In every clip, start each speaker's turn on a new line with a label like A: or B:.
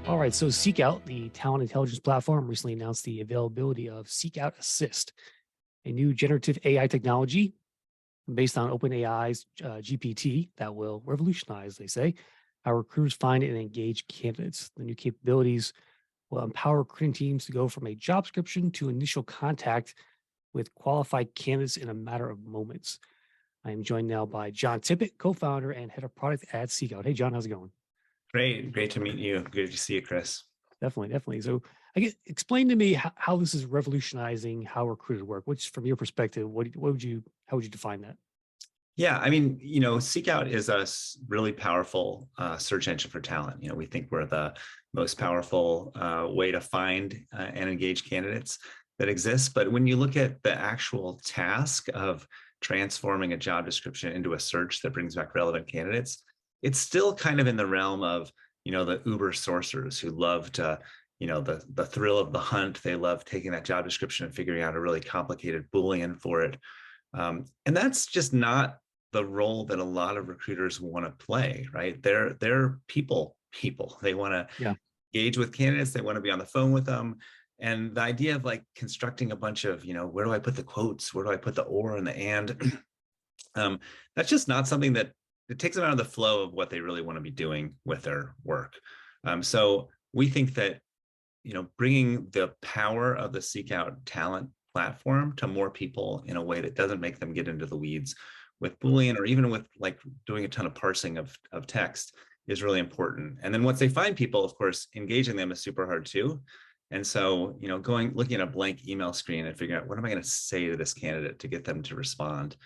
A: All right, so SeekOut, the talent intelligence platform, recently announced the availability of SeekOut Assist, a new generative AI technology based on OpenAI's GPT that will revolutionize, they say, how recruiters find and engage candidates. The new capabilities will empower recruiting teams to go from a job description to initial contact with qualified candidates in a matter of moments. I am joined now by John Tippett, co-founder and head of product at SeekOut. Hey, John, how's it going?
B: Great to meet you. Good to see you, Chris.
A: Definitely. So, explain to me how this is revolutionizing how recruiters work. Which, from your perspective, how would you define that?
B: Yeah, SeekOut is a really powerful search engine for talent. We think we're the most powerful way to find and engage candidates that exists. But when you look at the actual task of transforming a job description into a search that brings back relevant candidates, it's still kind of in the realm of, the Uber sourcers who love to, the thrill of the hunt. They love taking that job description and figuring out a really complicated Boolean for it. And that's just not the role that a lot of recruiters want to play, right? They're people. They want to
A: Yeah.
B: engage with candidates. They want to be on the phone with them. And the idea of like constructing a bunch of, where do I put the quotes? Where do I put the or and the and? That's just not something that it takes them out of the flow of what they really want to be doing with their work. So we think that, bringing the power of the Seek Out talent platform to more people in a way that doesn't make them get into the weeds with Boolean or even with like doing a ton of parsing of text is really important. And then once they find people, of course, engaging them is super hard too. And so, looking at a blank email screen and figuring out what am I going to say to this candidate to get them to respond.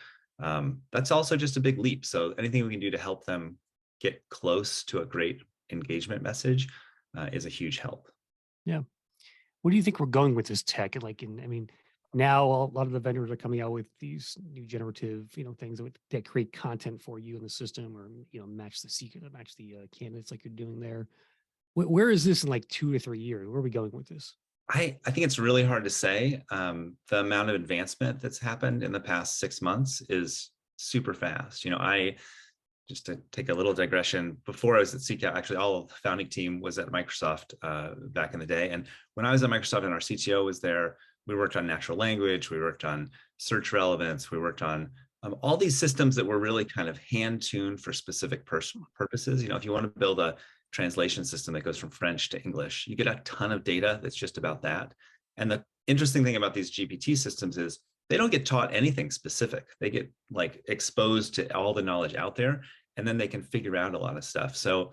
B: That's also just a big leap. So anything we can do to help them get close to a great engagement message is a huge help.
A: Yeah. Where do you think we're going with this tech? Now a lot of the vendors are coming out with these new generative, things that create content for you in the system, or match the candidates like you're doing there. Where is this in like 2 to 3 years? Where are we going with this?
B: I think it's really hard to say. The amount of advancement that's happened in the past 6 months is super fast. Just to take a little digression, before I was at SeekOut, actually all of the founding team was at Microsoft back in the day. And when I was at Microsoft and our CTO was there, we worked on natural language, we worked on search relevance, we worked on all these systems that were really kind of hand-tuned for specific purposes. If you want to build a translation system that goes from French to English, you get a ton of data that's just about that. And the interesting thing about these GPT systems is they don't get taught anything specific. They get like exposed to all the knowledge out there, and then they can figure out a lot of stuff. So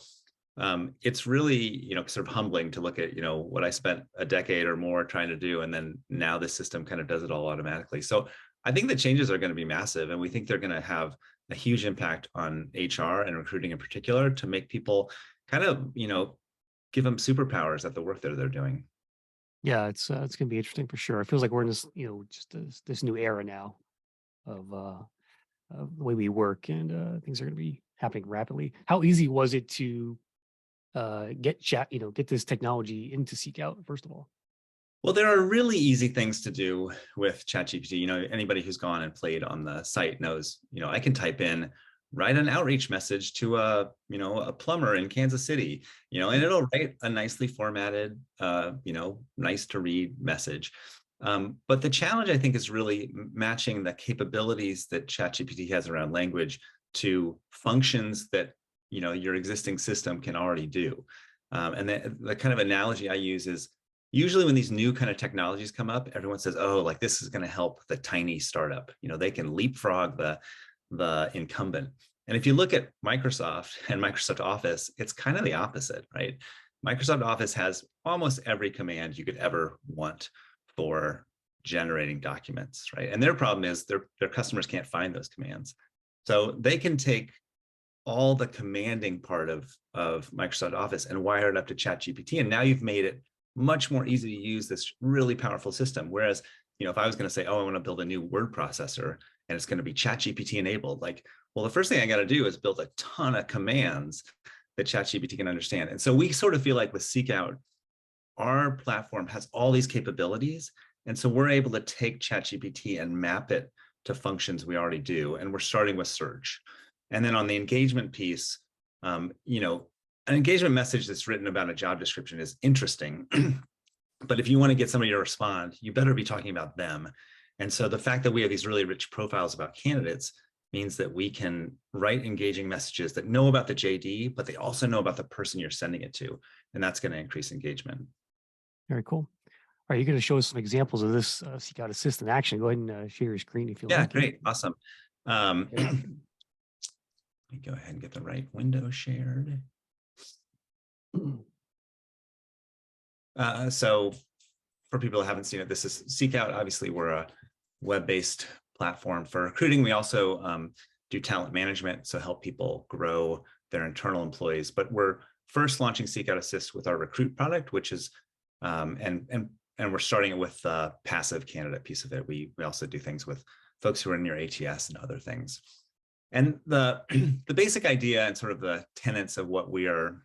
B: it's really, sort of humbling to look at, what I spent a decade or more trying to do. And then now this system kind of does it all automatically. So I think the changes are going to be massive. And we think they're going to have a huge impact on HR and recruiting in particular to make people kind of, give them superpowers at the work that they're doing.
A: Yeah, it's gonna be interesting for sure. It feels like we're in this, just this new era now of the way we work, and things are gonna be happening rapidly. How easy was it to get this technology into Seek Out, first of all?
B: Well, there are really easy things to do with ChatGPT. Anybody who's gone and played on the site knows, I can type in, write an outreach message to a plumber in Kansas City, and it'll write a nicely formatted, nice to read message. But the challenge, I think, is really matching the capabilities that ChatGPT has around language to functions that, your existing system can already do. And the kind of analogy I use is usually when these new kind of technologies come up, everyone says, oh, like this is going to help the tiny startup. They can leapfrog the incumbent. And if you look at Microsoft and Microsoft Office, it's kind of the opposite, right? Microsoft Office has almost every command you could ever want for generating documents, right? And their problem is their customers can't find those commands. So they can take all the commanding part of Microsoft Office and wire it up to ChatGPT. And now you've made it much more easy to use this really powerful system. Whereas, if I was going to say, oh, I want to build a new word processor and it's going to be ChatGPT enabled, well, the first thing I got to do is build a ton of commands that ChatGPT can understand. And so we sort of feel like with Seek Out, our platform has all these capabilities. And so we're able to take ChatGPT and map it to functions we already do. And we're starting with search. And then on the engagement piece, an engagement message that's written about a job description is interesting. But if you want to get somebody to respond, you better be talking about them. And so the fact that we have these really rich profiles about candidates means that we can write engaging messages that know about the JD, but they also know about the person you're sending it to. And that's going to increase engagement.
A: Very cool. All right, you're going to show us some examples of this SeekOut Assist in action. Go ahead and share your screen if you
B: Yeah,
A: like.
B: great. Awesome. Let me go ahead and get the right window shared. So for people who haven't seen it, this is SeekOut. Obviously, we're a web-based platform for recruiting. We also do talent management, so help people grow their internal employees. But we're first launching SeekOut Assist with our recruit product, which is, and we're starting it with the passive candidate piece of it. We also do things with folks who are near ATS and other things. And the basic idea and sort of the tenets of what we are,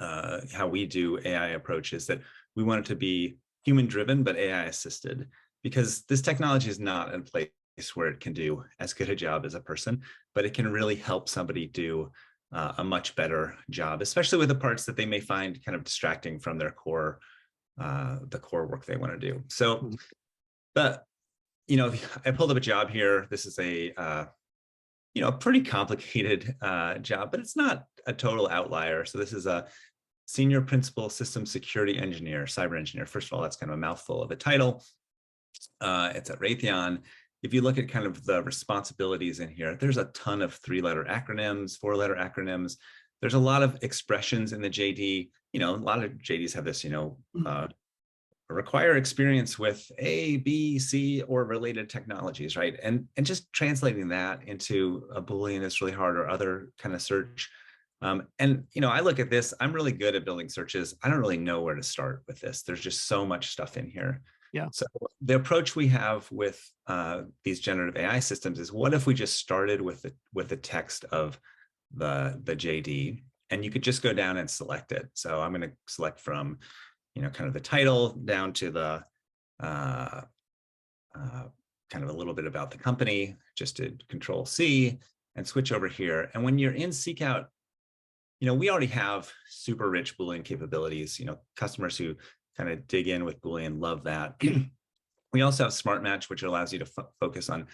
B: how we do AI approach is that we want it to be human driven, but AI assisted, because this technology is not in a place where it can do as good a job as a person, but it can really help somebody do a much better job, especially with the parts that they may find kind of distracting from their core, the core work they want to do. So, but, you know, I pulled up a job here. This is a, you know, a pretty complicated job, but it's not a total outlier. So this is a senior principal system security engineer, cyber engineer. First of all, that's kind of a mouthful of a title. It's at Raytheon. If you look at kind of the responsibilities in here, there's a ton of 3-letter acronyms, 4-letter acronyms. There's a lot of expressions in the JD. You know, a lot of JDs have this, you know, require experience with A, B, C, or related technologies, right? And just translating that into a Boolean is really hard, or other kind of search. And, you know, I look at this, I'm really good at building searches. I don't really know where to start with this. There's just so much stuff in here.
A: Yeah.
B: So the approach we have with these generative AI systems is, what if we just started with the text of the JD, and you could just go down and select it. So I'm going to select from, you know, kind of the title down to the kind of a little bit about the company, just to Control C and switch over here. And when you're in SeekOut, you know, we already have super rich Boolean capabilities. You know, customers who kind of dig in with Boolean love that. We also have Smart Match, which allows you to focus on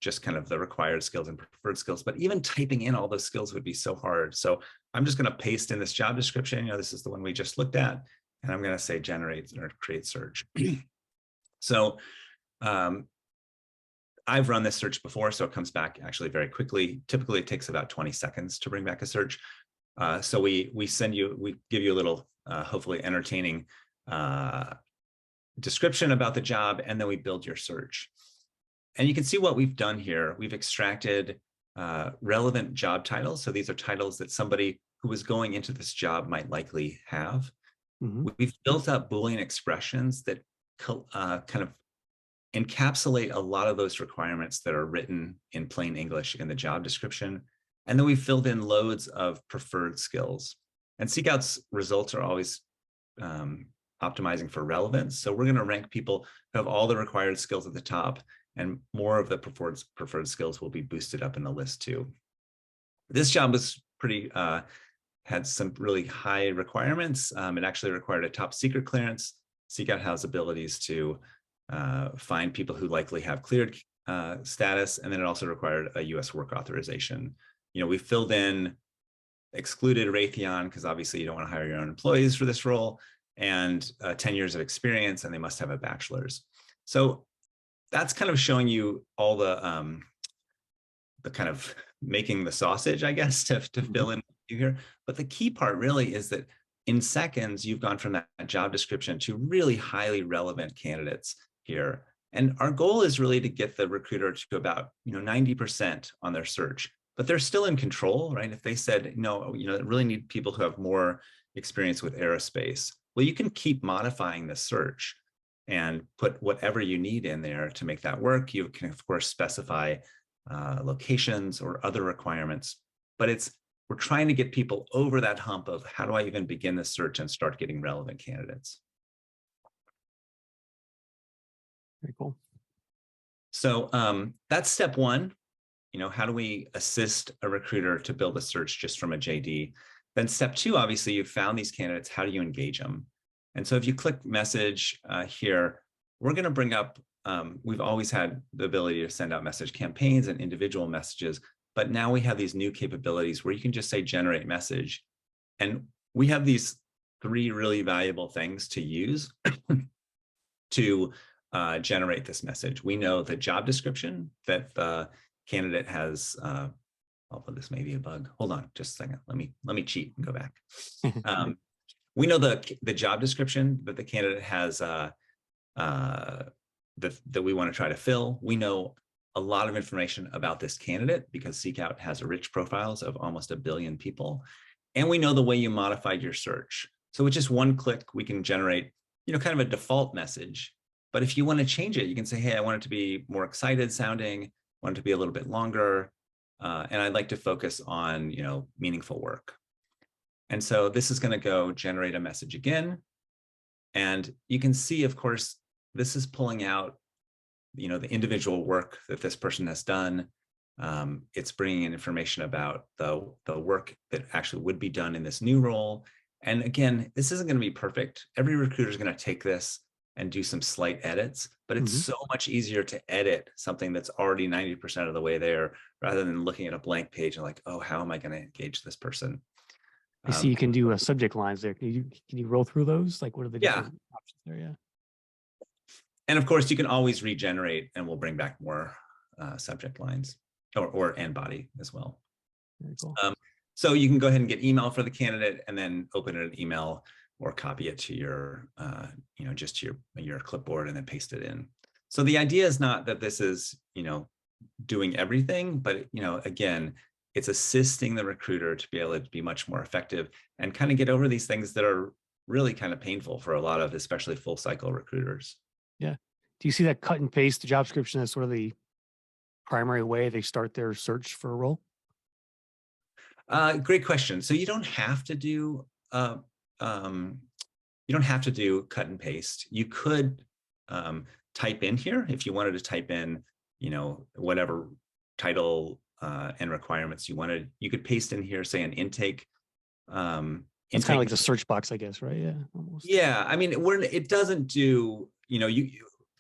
B: just kind of the required skills and preferred skills. But even typing in all those skills would be so hard. So I'm just going to paste in this job description. You know, this is the one we just looked at, and I'm going to say generate or create search. So I've run this search before, so it comes back actually very quickly. Typically, it takes about 20 seconds to bring back a search. So we give you a little, hopefully entertaining description about the job, and then we build your search. And you can see what we've done here. We've extracted relevant job titles. So these are titles that somebody who is going into this job might likely have. We've built up Boolean expressions that kind of encapsulate a lot of those requirements that are written in plain English in the job description. And then we filled in loads of preferred skills. And SeekOut's results are always optimizing for relevance. So we're going to rank people who have all the required skills at the top, and more of the preferred skills will be boosted up in the list too. This job was pretty, had some really high requirements. It actually required a top secret clearance. SeekOut has abilities to find people who likely have cleared status, and then it also required a US work authorization. You know, we filled in excluded Raytheon, because obviously you don't want to hire your own employees for this role, and 10 years of experience, and they must have a bachelor's. So that's kind of showing you all the kind of making the sausage, I guess, to fill in here. But the key part really is that in seconds, you've gone from that job description to really highly relevant candidates here. And our goal is really to get the recruiter to about, you know, 90% on their search, but they're still in control, right? If they said, no, you know, I really need people who have more experience with aerospace, well, you can keep modifying the search and put whatever you need in there to make that work. You can, of course, specify locations or other requirements, but we're trying to get people over that hump of, how do I even begin the search and start getting relevant candidates?
A: Very cool.
B: So that's step one. You know, how do we assist a recruiter to build a search just from a JD? Then step two, obviously, you've found these candidates. How do you engage them? And so if you click message here, we're going to bring up, we've always had the ability to send out message campaigns and individual messages, but now we have these new capabilities where you can just say generate message. And we have these 3 really valuable things to use to generate this message. We know the job description that the candidate has. Although this may be a bug. Hold on just a second. Let me cheat and go back. We know the job description that the candidate has that we want to try to fill. We know a lot of information about this candidate because SeekOut has rich profiles of almost 1 billion people. And we know the way you modified your search. So with just one click, we can generate, kind of a default message. But if you want to change it, you can say, hey, I want it to be more excited sounding, I want it to be a little bit longer. And I'd like to focus on, meaningful work. And so this is going to go generate a message again. And you can see, of course, this is pulling out, the individual work that this person has done. It's bringing in information about the work that actually would be done in this new role. And again, this isn't going to be perfect. Every recruiter is going to take this and do some slight edits, but it's so much easier to edit something that's already 90% of the way there rather than looking at a blank page and like, oh, how am I going to engage this person?
A: I see you can do subject lines there. Can you roll through those? Like, what are the different options there? Yeah.
B: And of course, you can always regenerate, and we'll bring back more subject lines and body as well.
A: Very cool.
B: So you can go ahead and get email for the candidate, and then open an email or copy it to your, just to your clipboard and then paste it in. So the idea is not that this is, doing everything, but again, it's assisting the recruiter to be able to be much more effective and kind of get over these things that are really kind of painful for a lot of, especially full cycle recruiters.
A: Yeah. Do you see that cut and paste the job description as sort of the primary way they start their search for a role?
B: Great question. So you don't have to do cut and paste. You could type in here if you wanted to type in, whatever title and requirements you wanted. You could paste in here, say an intake.
A: It's kind of like the search box, I guess, right? Yeah, almost.
B: Yeah, I mean, it doesn't do,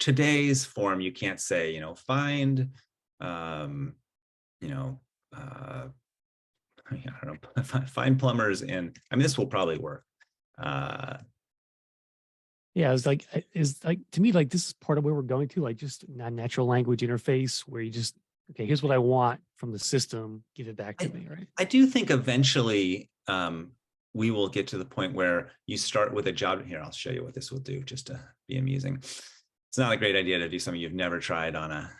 B: today's form, you can't say, find, I don't know, find plumbers in, this will probably work.
A: Yeah, it's like to me, like this is part of where we're going to, like just a natural language interface where you just, okay, here's what I want from the system, give it back to me, right?
B: I do think eventually we will get to the point where you start with a job. Here, I'll show you what this will do just to be amusing. It's not a great idea to do something you've never tried on a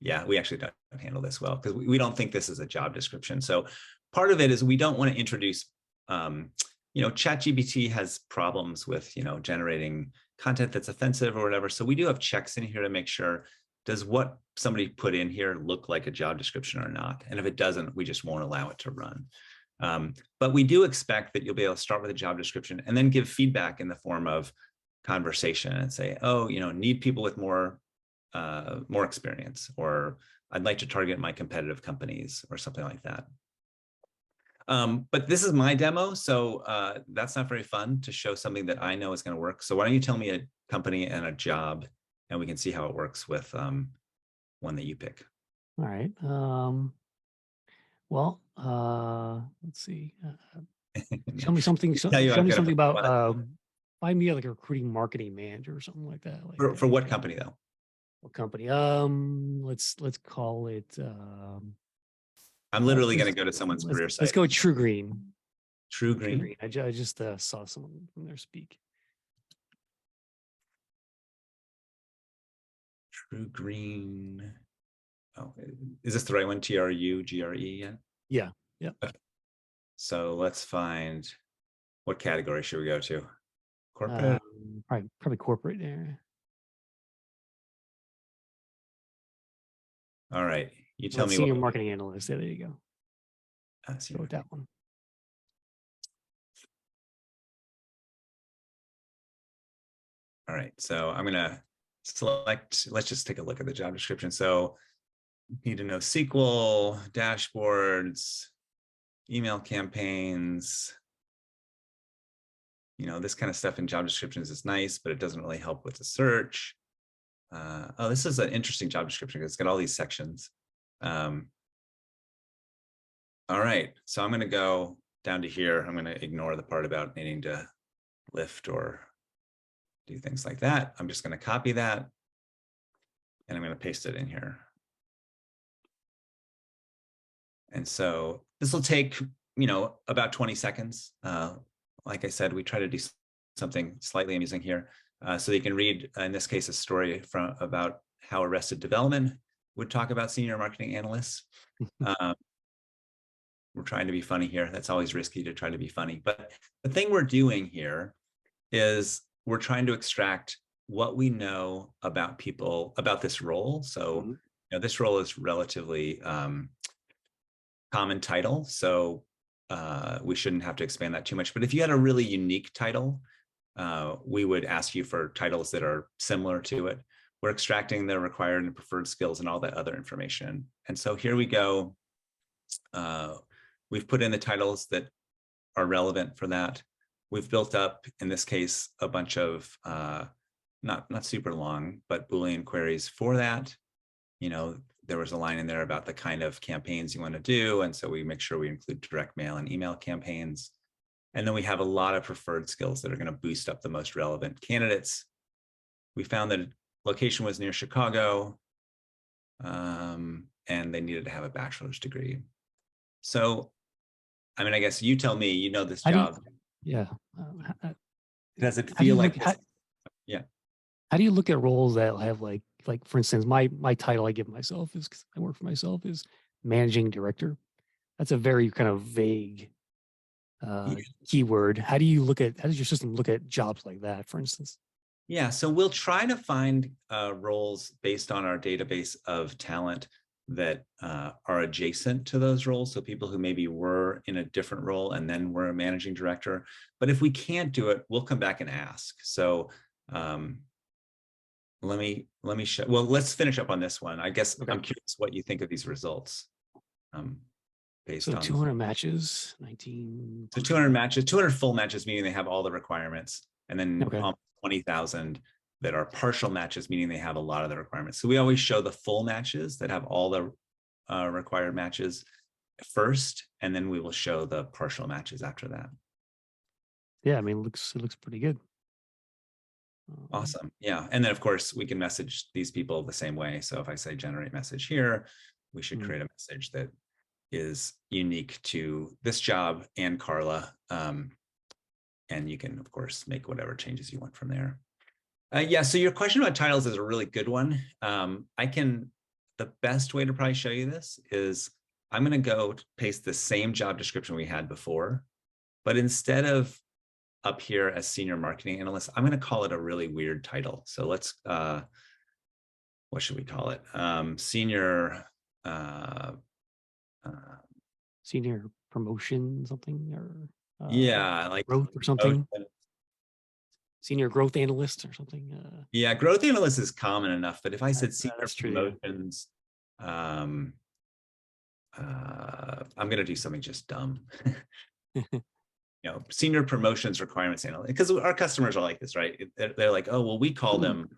B: yeah, we actually don't handle this well because we don't think this is a job description. So part of it is we don't want to introduce, ChatGPT has problems with, generating content that's offensive or whatever. So we do have checks in here to make sure, does what somebody put in here look like a job description or not? And if it doesn't, we just won't allow it to run. But we do expect that you'll be able to start with a job description and then give feedback in the form of conversation and say, oh, need people with more experience, or I'd like to target my competitive companies or something like that. But this is my demo, so that's not very fun to show something that I know is going to work. So why don't you tell me a company and a job, and we can see how it works with one that you pick.
A: All right. Let's see. Show me something. Show me something about. Find me like a recruiting marketing manager or something like that. Like
B: for what company though?
A: What company? Let's call it.
B: I'm literally going to go to someone's career site.
A: Let's go with True Green.
B: True Green.
A: I just saw someone from there speak.
B: True Green. Oh, is this the right one? TRUGRE?
A: Yeah. Yeah.
B: Okay. So let's find, what category should we go to? Corporate?
A: Probably corporate there.
B: All right. You tell me.
A: Senior marketing analyst. Yeah, there you go.
B: Go
A: with that one.
B: All right. So I'm going to select, let's just take a look at the job description. So you need to know SQL, dashboards, email campaigns. This kind of stuff in job descriptions is nice, but it doesn't really help with the search. Oh, this is an interesting job description because it's got all these sections. All right, so I'm going to go down to here. I'm going to ignore the part about needing to lift or do things like that. I'm just going to copy that and I'm going to paste it in here. And so this will take, about 20 seconds. Like I said, we try to do something slightly amusing here. So you can read, in this case, a story about how Arrested Development would talk about senior marketing analysts. We're trying to be funny here. That's always risky to try to be funny. But the thing we're doing here is we're trying to extract what we know about people, about this role. So this role is relatively common title. So we shouldn't have to expand that too much. But if you had a really unique title, we would ask you for titles that are similar to it. We're extracting the required and preferred skills and all that other information. And so here we go. We've put in the titles that are relevant for that. We've built up, in this case, a bunch of not super long, but Boolean queries for that. There was a line in there about the kind of campaigns you want to do. And so we make sure we include direct mail and email campaigns. And then we have a lot of preferred skills that are going to boost up the most relevant candidates. We found that location was near Chicago, and they needed to have a bachelor's degree. So, I mean, I guess you tell me, this job. Does it feel like this? Yeah.
A: How do you look at roles that have like for instance, my title I give myself is, because I work for myself, is managing director. That's a very kind of vague keyword. How does your system look at jobs like that, for instance?
B: Yeah, so we'll try to find roles based on our database of talent that are adjacent to those roles. So people who maybe were in a different role and then were a managing director. But if we can't do it, we'll come back and ask. So let me show. Well, let's finish up on this one. I guess okay. I'm curious what you think of these results. Based on
A: 200 matches, 19.
B: So 200 matches, 200 full matches, meaning they have all the requirements, and then 20,000 that are partial matches, meaning they have a lot of the requirements. So we always show the full matches that have all the required matches first, and then we will show the partial matches after that.
A: Yeah, I mean, it looks pretty good.
B: Awesome. Yeah. And then of course we can message these people the same way. So if I say generate message here, we should create a message that is unique to this job and Carla. And you can of course make whatever changes you want from there. Yeah. So your question about titles is a really good one. The best way to probably show you this is I'm going to go paste the same job description we had before, but instead of up here as senior marketing analyst, I'm going to call it a really weird title. So let's, what should we call it? Senior
A: promotion something, or
B: yeah, like
A: growth or something. Senior growth analyst or something.
B: Yeah, growth analyst is common enough, but if I said senior promotions, I'm going to do something just dumb. Senior promotions requirements analyst, because our customers are like this, right? They're like, oh, well, we call them,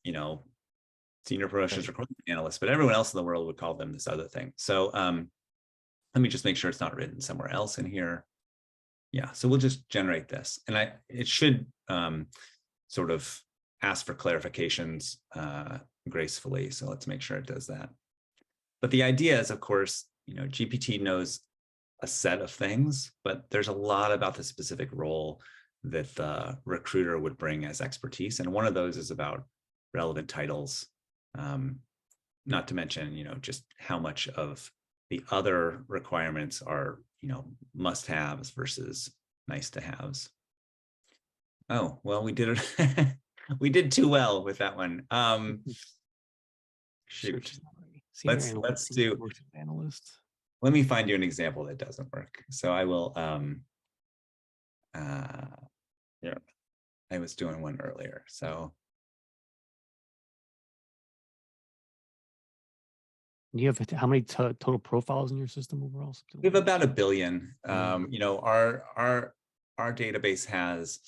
B: senior promotions requirement analysts, but everyone else in the world would call them this other thing. So let me just make sure it's not written somewhere else in here. Yeah, so we'll just generate this, and it should sort of ask for clarifications gracefully. So let's make sure it does that. But the idea is, of course, GPT knows a set of things, but there's a lot about the specific role that the recruiter would bring as expertise. And one of those is about relevant titles, not to mention, just how much of the other requirements are, must-haves versus nice-to-haves. Oh, well, we did it. We did too well with that one. Shoot. Let's do analyst. Let me find you an example that doesn't work. So I will, yeah, I was doing one earlier. So
A: Do you have how many total profiles in your system overall? Something
B: We have
A: like
B: about 1 billion.
A: Mm.
B: You know, our database has,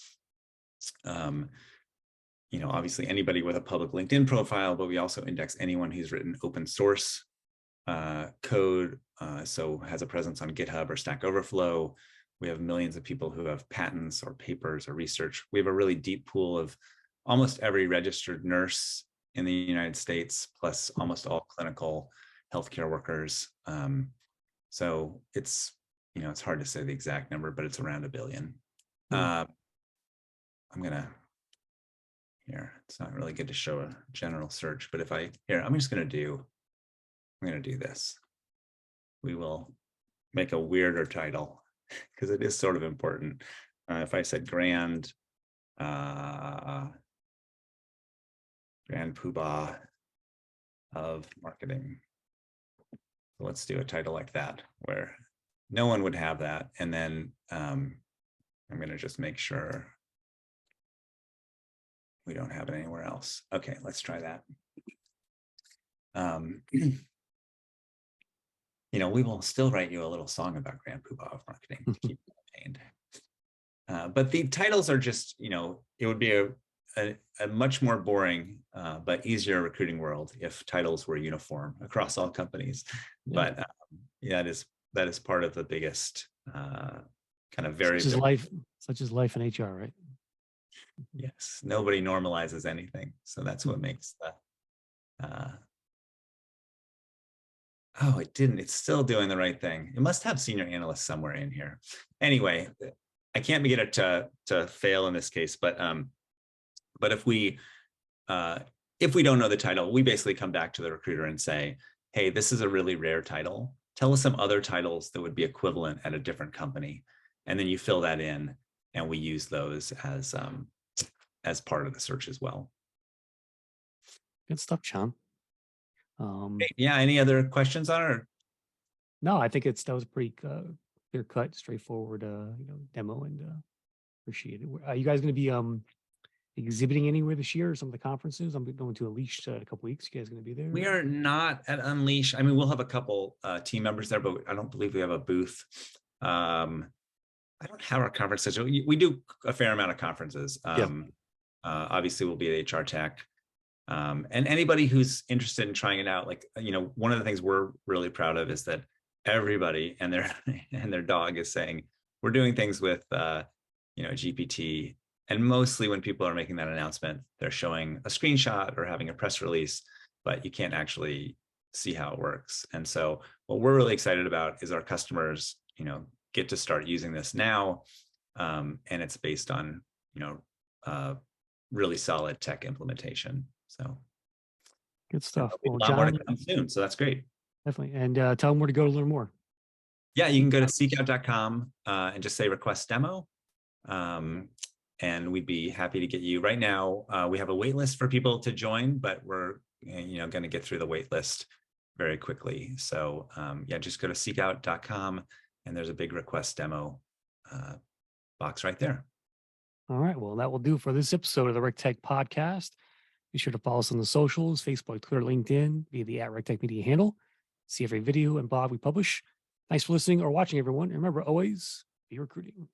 B: you know, obviously anybody with a public LinkedIn profile, but we also index anyone who's written open source code, so has a presence on GitHub or Stack Overflow. We have millions of people who have patents or papers or research. We have a really deep pool of almost every registered nurse in the United States, plus almost all clinical healthcare workers. So it's, you know, it's hard to say the exact number, but it's around 1 billion.
A: Mm.
B: I'm gonna, here, it's not really good to show a general search, but if I, here, I'm just gonna do this. We will make a weirder title because it is sort of important. If I said grand poobah of marketing. So let's do a title like that where no one would have that. And then I'm going to just make sure we don't have it anywhere else. Okay, let's try that. You know, we will still write you a little song about grand poobah of marketing to keep you entertained. But the titles are just, you know, it would be a much more boring but easier recruiting world if titles were uniform across all companies. Yeah. But yeah, that is part of the biggest kind of variability.
A: Such as life in HR, right?
B: Yes, nobody normalizes anything, so that's what makes the. Oh, it didn't. It's still doing the right thing. It must have senior analysts somewhere in here. Anyway, I can't get it to fail in this case, but if we don't know the title, we basically come back to the recruiter and say, hey, this is a really rare title. Tell us some other titles that would be equivalent at a different company. And then you fill that in and we use those as part of the search as well.
A: Good stuff, John.
B: Yeah, any other questions on it?
A: No, I think that was a pretty clear cut, straightforward demo, and appreciate it. Are you guys going to be exhibiting anywhere this year or some of the conferences? I'm going to Unleash in a couple weeks. You guys going to be there?
B: We are not at Unleash. I mean, we'll have a couple team members there, but I don't believe we have a booth. I don't have our conferences. We do a fair amount of conferences. Obviously, we'll be at HR Tech. And anybody who's interested in trying it out, like, you know, one of the things we're really proud of is that everybody and their dog is saying we're doing things with, you know, GPT. And mostly when people are making that announcement, they're showing a screenshot or having a press release, but you can't actually see how it works. And so what we're really excited about is our customers, you know, get to start using this now. And it's based on, you know, really solid tech implementation. So
A: good stuff.
B: Well, John, more to come soon. So that's great.
A: Definitely. And tell them where to go to learn more.
B: Yeah, you can go to seekout.com and just say request demo. And we'd be happy to get you. Right now, we have a wait list for people to join, but we're, you know, going to get through the wait list very quickly. So yeah, just go to seekout.com and there's a big request demo box right there.
A: All right. Well, that will do for this episode of the RecTech Podcast. Be sure to follow us on the socials, Facebook, Twitter, LinkedIn, via the @RecTech Media handle. See every video and blog we publish. Thanks for listening or watching, everyone. And remember, always be recruiting.